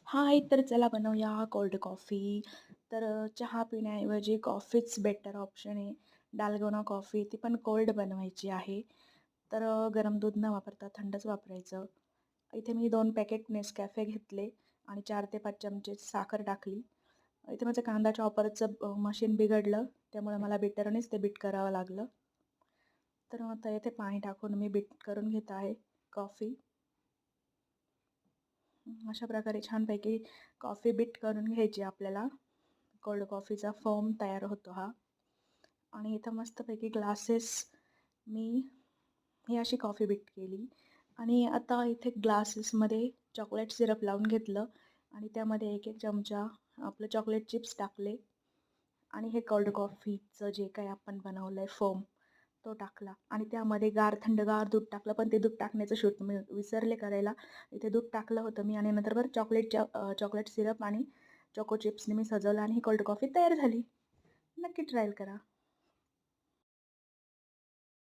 हाय, तर चला बनवूया कोल्ड कॉफी. तर चहा पिण्याऐवजी कॉफीच बेटर ऑप्शन आहे. डालगोना कॉफी ती पण कोल्ड बनवायची आहे. तर गरम दूध न वापरता थंडच वापरायचं. इथे मी 2 पॅकेट नेसकॅफे घेतले आणि 4 ते 5 चमचे साखर टाकली. इथे माझं कांदा चॉपरचं मशीन बिघडलं, त्यामुळे मला बिटरनेच ते बीट करावं लागलं. तर आता इथे पाणी टाकून मी बीट करून घेत आहे कॉफी. अशा प्रकारे छानपैकी कॉफी बीट करून घ्यायची आपल्याला. कोल्ड कॉफीचा फोम तयार होतो हा. आणि इथं मस्तपैकी ग्लासेस मी ही अशी कॉफी बीट केली. आणि आता इथे ग्लासेसमध्ये चॉकलेट सिरप लावून घेतलं आणि त्यामध्ये 1-1 चमचा आपलं चॉकलेट चिप्स टाकले आणि हे कोल्ड कॉफीचं जे काही आपण बनवलंय फोम तो टाकला आणि त्यामध्ये थंडगार दूध टाकलं, पण ते दूध टाकण्याचं शूट मी विसरले करायला. इथे दूध टाकलं होतं मी आणि नंतर बरं चॉकलेट सिरप आणि चोको चिप्सनी मी सजवलं आणि ही कोल्ड कॉफी तयार झाली. नक्की ट्रायल करा.